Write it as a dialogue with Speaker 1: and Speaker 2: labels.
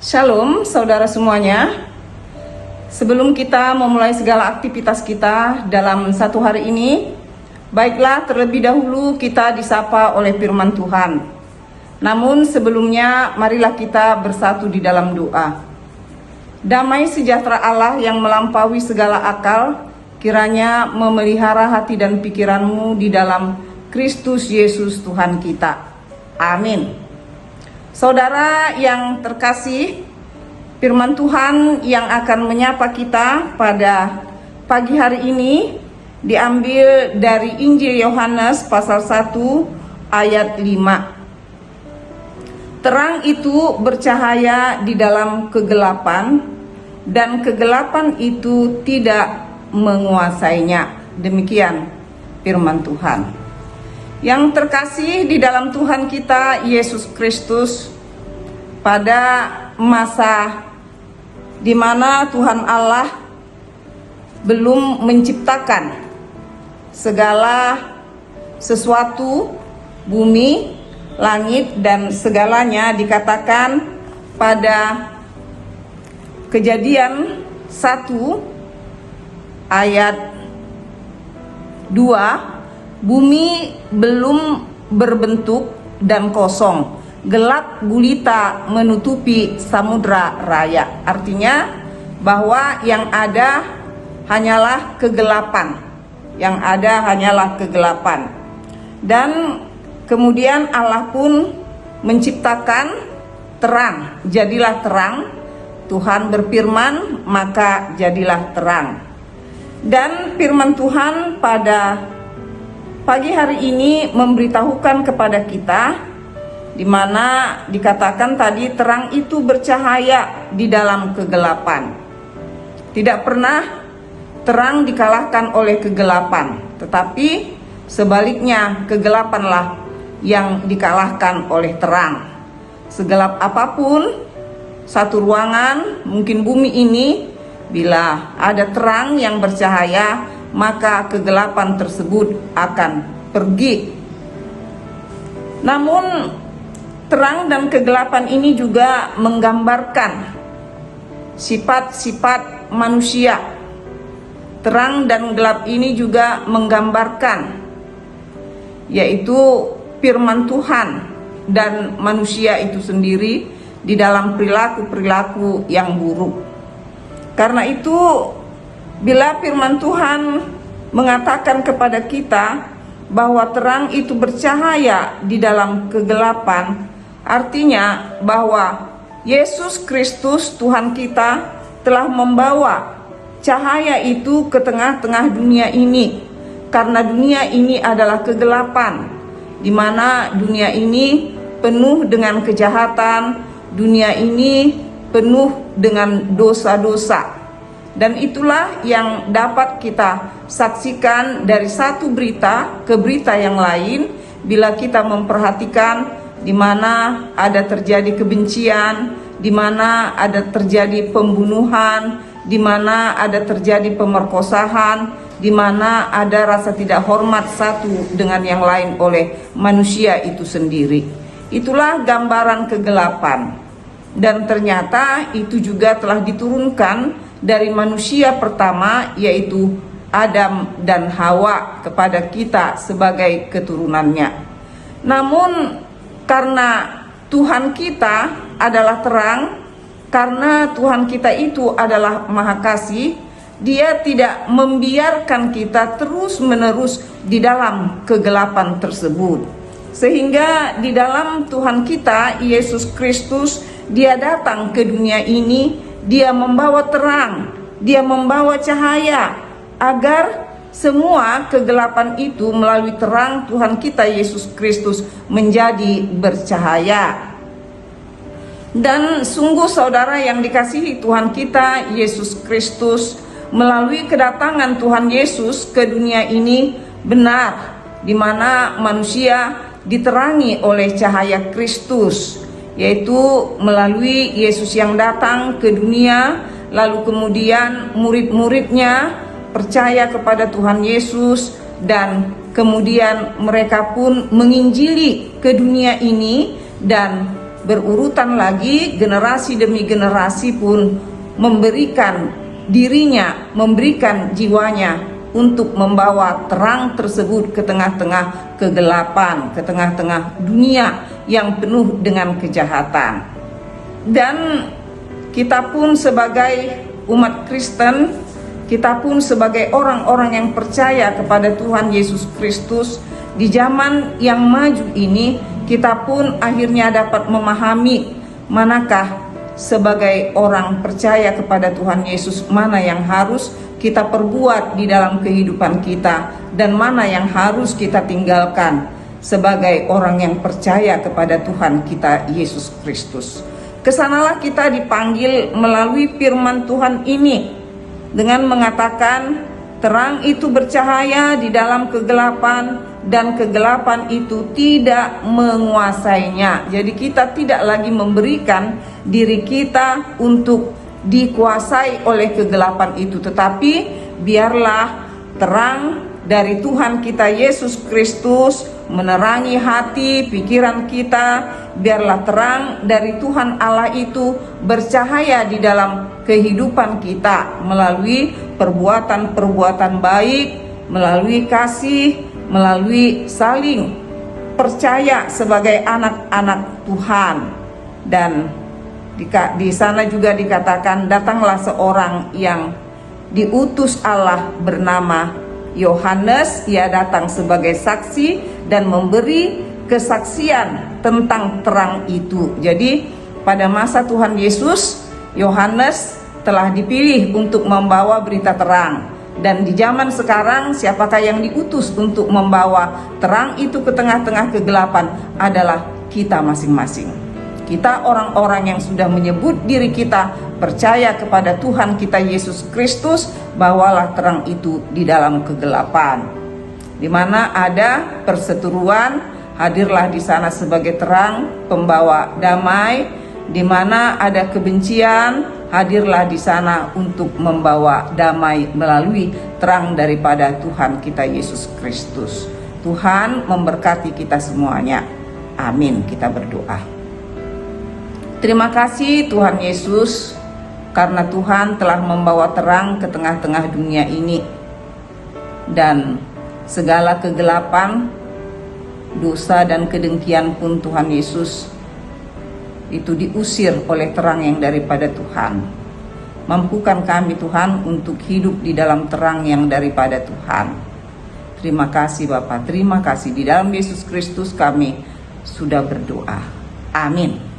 Speaker 1: Shalom saudara semuanya. Sebelum kita memulai segala aktivitas kita dalam satu hari ini, baiklah terlebih dahulu kita disapa oleh firman Tuhan. Namun sebelumnya marilah kita bersatu di dalam doa. Damai sejahtera Allah yang melampaui segala akal, kiranya memelihara hati dan pikiranmu di dalam Kristus Yesus Tuhan kita. Amin. Saudara yang terkasih, firman Tuhan yang akan menyapa kita pada pagi hari ini diambil dari Injil Yohanes pasal 1 ayat 5. Terang itu bercahaya di dalam kegelapan, dan kegelapan itu tidak menguasainya. Demikian firman Tuhan. Yang terkasih di dalam Tuhan kita Yesus Kristus, pada masa di mana Tuhan Allah belum menciptakan segala sesuatu, bumi, langit dan segalanya, dikatakan pada Kejadian 1 ayat 2, bumi belum berbentuk dan kosong, gelap gulita menutupi samudra raya. Artinya bahwa yang ada hanyalah kegelapan, yang ada hanyalah kegelapan. Dan kemudian Allah pun menciptakan terang, jadilah terang. Tuhan berfirman, maka jadilah terang. Dan firman Tuhan pada pagi hari ini memberitahukan kepada kita, di mana dikatakan tadi terang itu bercahaya di dalam kegelapan. Tidak pernah terang dikalahkan oleh kegelapan, tetapi sebaliknya kegelapanlah yang dikalahkan oleh terang. Segelap apapun satu ruangan, mungkin bumi ini, bila ada terang yang bercahaya, maka kegelapan tersebut akan pergi. Namun terang dan kegelapan ini juga menggambarkan sifat-sifat manusia. Terang dan gelap ini juga menggambarkan, yaitu firman Tuhan dan manusia itu sendiri di dalam perilaku-perilaku yang buruk. Karena itu, bila firman Tuhan mengatakan kepada kita bahwa terang itu bercahaya di dalam kegelapan, artinya bahwa Yesus Kristus Tuhan kita telah membawa cahaya itu ke tengah-tengah dunia ini. Karena dunia ini adalah kegelapan, di mana dunia ini penuh dengan kejahatan, dunia ini penuh dengan dosa-dosa. Dan itulah yang dapat kita saksikan dari satu berita ke berita yang lain, bila kita memperhatikan di mana ada terjadi kebencian, di mana ada terjadi pembunuhan, di mana ada terjadi pemerkosaan, di mana ada rasa tidak hormat satu dengan yang lain oleh manusia itu sendiri. Itulah gambaran kegelapan. Dan ternyata itu juga telah diturunkan dari manusia pertama, yaitu Adam dan Hawa, kepada kita sebagai keturunannya. Namun karena Tuhan kita adalah terang, karena Tuhan kita itu adalah Maha Kasih, Dia tidak membiarkan kita terus-menerus di dalam kegelapan tersebut. Sehingga di dalam Tuhan kita, Yesus Kristus, Dia datang ke dunia ini, Dia membawa terang, Dia membawa cahaya, agar semua kegelapan itu melalui terang Tuhan kita Yesus Kristus menjadi bercahaya. Dan sungguh saudara yang dikasihi Tuhan kita Yesus Kristus, melalui kedatangan Tuhan Yesus ke dunia ini benar, di mana manusia diterangi oleh cahaya Kristus, yaitu melalui Yesus yang datang ke dunia, lalu kemudian murid-muridnya percaya kepada Tuhan Yesus, dan kemudian mereka pun menginjili ke dunia ini, dan berurutan lagi generasi demi generasi pun memberikan dirinya, memberikan jiwanya untuk membawa terang tersebut ke tengah-tengah kegelapan, ke tengah-tengah dunia yang penuh dengan kejahatan. Dan kita pun sebagai umat Kristen, kita pun sebagai orang-orang yang percaya kepada Tuhan Yesus Kristus, di zaman yang maju ini, kita pun akhirnya dapat memahami manakah sebagai orang percaya kepada Tuhan Yesus, mana yang harus kita perbuat di dalam kehidupan kita, dan mana yang harus kita tinggalkan sebagai orang yang percaya kepada Tuhan kita Yesus Kristus. Kesanalah kita dipanggil melalui firman Tuhan ini, dengan mengatakan terang itu bercahaya di dalam kegelapan, dan kegelapan itu tidak menguasainya. Jadi kita tidak lagi memberikan diri kita untuk dikuasai oleh kegelapan itu, tetapi biarlah terang dari Tuhan kita Yesus Kristus menerangi hati, pikiran kita. Biarlah terang dari Tuhan Allah itu bercahaya di dalam kehidupan kita melalui perbuatan-perbuatan baik, melalui kasih, melalui saling percaya sebagai anak-anak Tuhan. Dan di sana juga dikatakan, datanglah seorang yang diutus Allah bernama Yohanes. Ia datang sebagai saksi dan memberi kesaksian tentang terang itu. Jadi pada masa Tuhan Yesus, Yohanes telah dipilih untuk membawa berita terang. Dan di zaman sekarang, siapakah yang diutus untuk membawa terang itu ke tengah-tengah kegelapan? Adalah kita masing-masing. Kita orang-orang yang sudah menyebut diri kita percaya kepada Tuhan kita Yesus Kristus, bawalah terang itu di dalam kegelapan. Di mana ada perseteruan, hadirlah di sana sebagai terang pembawa damai. Di mana ada kebencian, hadirlah di sana untuk membawa damai melalui terang daripada Tuhan kita Yesus Kristus. Tuhan memberkati kita semuanya. Amin. Kita berdoa. Terima kasih Tuhan Yesus, karena Tuhan telah membawa terang ke tengah-tengah dunia ini, dan segala kegelapan, dosa dan kedengkian pun Tuhan Yesus itu diusir oleh terang yang daripada Tuhan. Mampukan kami Tuhan untuk hidup di dalam terang yang daripada Tuhan. Terima kasih Bapa, terima kasih. Di dalam Yesus Kristus kami sudah berdoa. Amin.